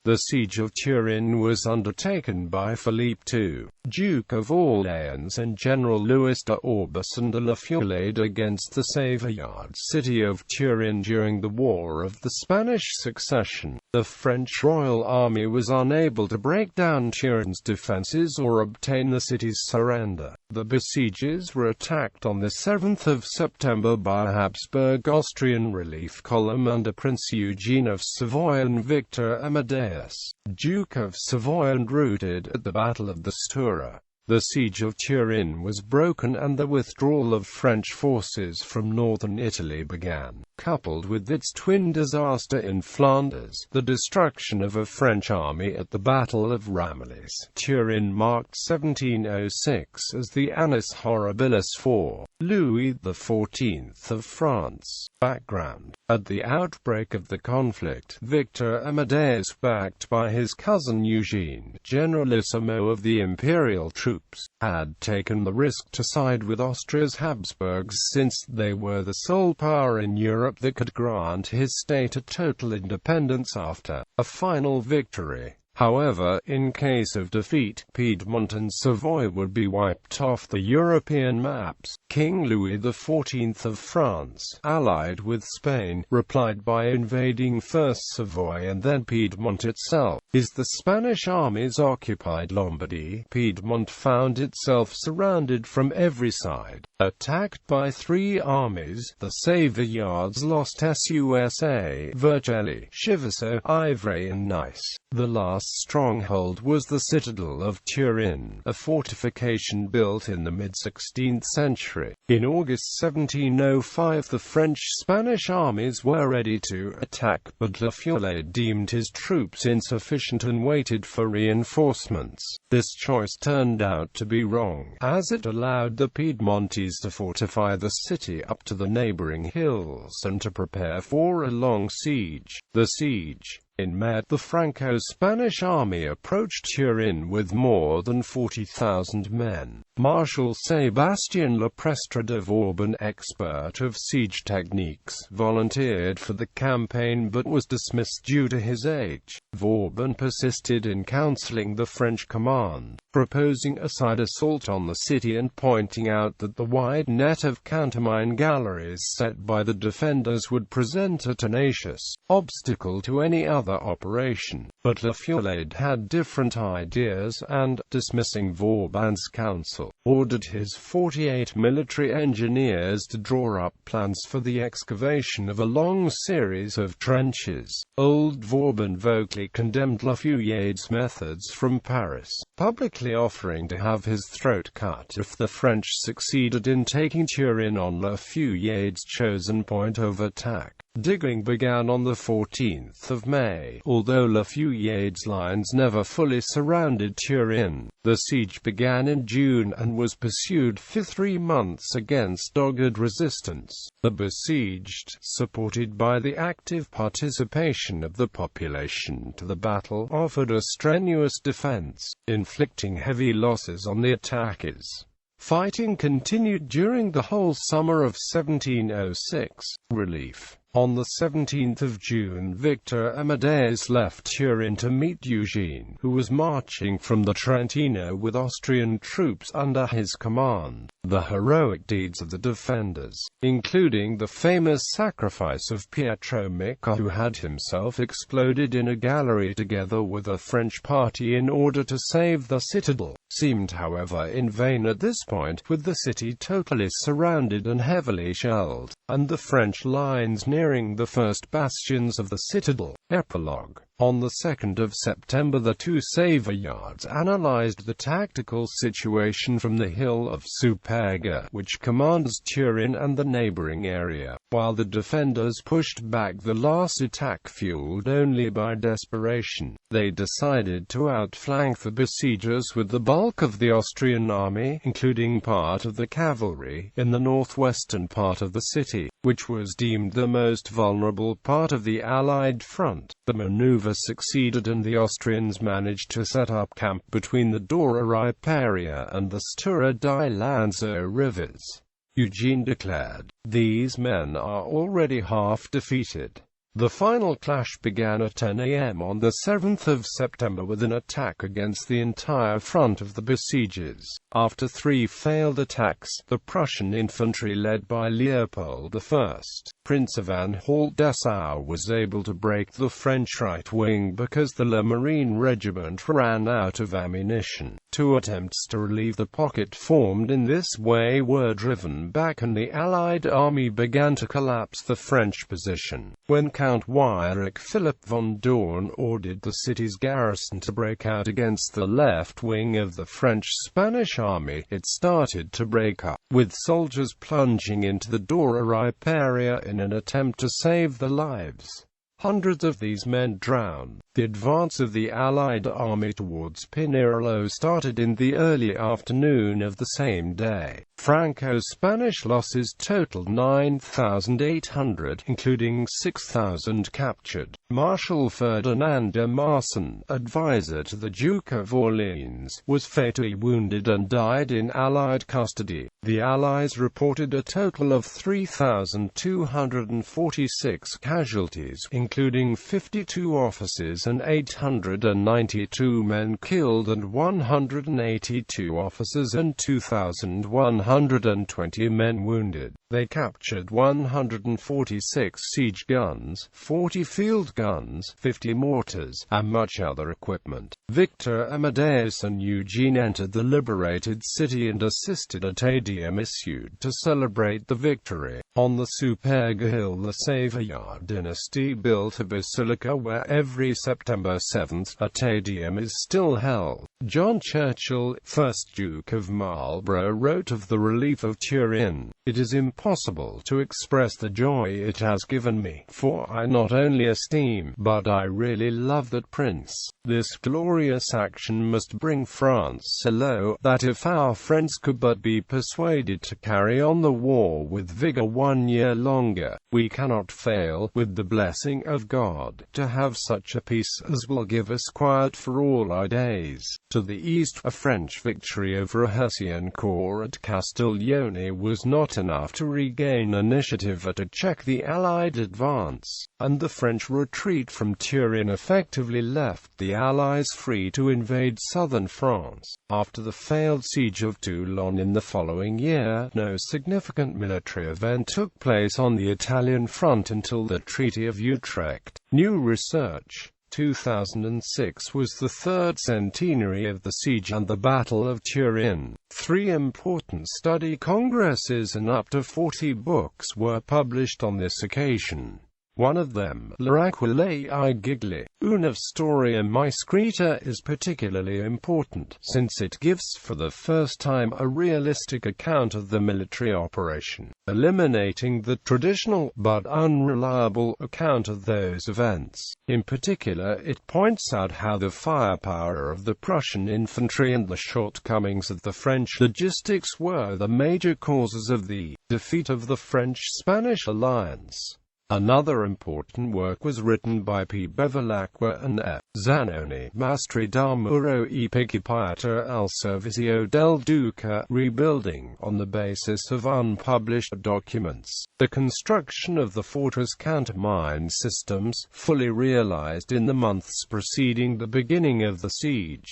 The Siege of Turin was undertaken by Philippe II, Duke of Orléans and General Louis d'Orbison de la Feuillade against the Savoyard city of Turin during the War of the Spanish Succession. The French Royal Army was unable to break down Turin's defences or obtain the city's surrender. The besiegers were attacked on the 7th of September by a Habsburg Austrian relief column under Prince Eugene of Savoy and Victor Amadeus, Duke of Savoy, and routed at the Battle of the Stura. The Siege of Turin was broken and the withdrawal of French forces from northern Italy began, coupled with its twin disaster in Flanders, the destruction of a French army at the Battle of Ramillies. Turin marked 1706 as the Annus Horribilis for Louis XIV of France. Background: at the outbreak of the conflict, Victor Amadeus, backed by his cousin Eugene, generalissimo of the imperial troops, had taken the risk to side with Austria's Habsburgs since they were the sole power in Europe that could grant his state a total independence after a final victory. However, in case of defeat, Piedmont and Savoy would be wiped off the European maps. King Louis XIV of France, allied with Spain, replied by invading first Savoy and then Piedmont itself. As the Spanish armies occupied Lombardy, Piedmont found itself surrounded from every side. Attacked by three armies, the Savoyards lost Susa, Vercelli, Chivasso, Ivry and Nice. The last stronghold was the Citadel of Turin, a fortification built in the mid-16th century. In August 1705 the French-Spanish armies were ready to attack, but La Feuillade deemed his troops insufficient and waited for reinforcements. This choice turned out to be wrong, as it allowed the Piedmontese to fortify the city up to the neighboring hills and to prepare for a long siege. The siege. In May, the Franco-Spanish army approached Turin with more than 40,000 men. Marshal Sébastien Leprestre de Vauban, expert of siege techniques, volunteered for the campaign but was dismissed due to his age. Vauban persisted in counseling the French command, proposing a side assault on the city and pointing out that the wide net of countermine galleries set by the defenders would present a tenacious obstacle to any other operation. But La Feuillade had different ideas and, dismissing Vauban's counsel, ordered his 48 military engineers to draw up plans for the excavation of a long series of trenches. Old Vauban vocally condemned La Feuillade's methods from Paris, publicly offering to have his throat cut if the French succeeded in taking Turin on La Feuillade's chosen point of attack. Digging began on the 14th of May, although La Feuillade's lines never fully surrounded Turin. The siege began in June and was pursued for 3 months against dogged resistance. The besieged, supported by the active participation of the population to the battle, offered a strenuous defense, inflicting heavy losses on the attackers. Fighting continued during the whole summer of 1706. Relief. On the 17th of June, Victor Amadeus left Turin to meet Eugene, who was marching from the Trentino with Austrian troops under his command. The heroic deeds of the defenders, including the famous sacrifice of Pietro Micca, who had himself exploded in a gallery together with a French party in order to save the citadel, seemed however in vain at this point, with the city totally surrounded and heavily shelled, and the French lines nearing the first bastions of the citadel. Epilogue. On the 2nd of September the two Savoyards analyzed the tactical situation from the hill of Superga, which commands Turin and the neighboring area, while the defenders pushed back the last attack fueled only by desperation. They decided to outflank the besiegers with the bulk of the Austrian army, including part of the cavalry, in the northwestern part of the city, which was deemed the most vulnerable part of the Allied front. The maneuver succeeded and the Austrians managed to set up camp between the Dora Riparia and the Stura.The Lanzo rivers. Eugene declared, "These men are already half defeated. The final clash began at 10 a.m. on the 7th of September with an attack against the entire front of the besiegers. After 3 failed attacks, the Prussian infantry led by Leopold I, Prince of Anhalt-Dessau, was able to break the French right wing because the Le Marine regiment ran out of ammunition. 2 attempts to relieve the pocket formed in this way were driven back and the Allied army began to collapse the French position. When Count Weyrich Philip von Dorn ordered the city's garrison to break out against the left wing of the French-Spanish army, it started to break up, with soldiers plunging into the Dora Riparia in an attempt to save their lives. Hundreds of these men drowned. The advance of the Allied army towards Pinerolo started in the early afternoon of the same day. Franco-Spanish losses totaled 9,800, including 6,000 captured. Marshal Ferdinand de Marsan, advisor to the Duke of Orleans, was fatally wounded and died in Allied custody. The Allies reported a total of 3,246 casualties, including 52 officers and 892 men killed and 182 officers and 2,120 men wounded. They captured 146 siege guns, 40 field guns, 50 mortars, and much other equipment. Victor Amadeus and Eugene entered the liberated city and assisted a Te Deum issued to celebrate the victory. On the Superga hill, the Savoyard dynasty built a basilica where every September 7th a Te Deum is still held. John Churchill, 1st Duke of Marlborough, wrote of the relief of Turin, "It is impossible to express the joy it has given me, for I not only esteem, but I really love that prince. This glorious action must bring France so low, that if our friends could but be persuaded to carry on the war with vigor 1 year longer, we cannot fail, with the blessing of God, to have such a peace as will give us quiet for all our days." To the east, a French victory over a Hessian corps at Castiglione was not enough to regain initiative or to check the Allied advance, and the French retreat from Turin effectively left the Allies free to invade southern France. After the failed siege of Toulon in the following year, no significant military event took place on the Italian front until the Treaty of Utrecht. New research. 2006 was the 3rd centenary of the siege and the Battle of Turin. 3 important study congresses and up to 40 books were published on this occasion. One of them, L'Aquile I Gigli, una storia mai scritta, is particularly important, since it gives for the first time a realistic account of the military operation, eliminating the traditional, but unreliable, account of those events. In particular, it points out how the firepower of the Prussian infantry and the shortcomings of the French logistics were the major causes of the defeat of the French-Spanish alliance. Another important work was written by P. Bevilacqua and F. Zanoni, Mastri da Muro e Picchipiata al Servizio del Duca, Rebuilding, on the basis of unpublished documents. The construction of the fortress countermine systems, fully realized in the months preceding the beginning of the siege.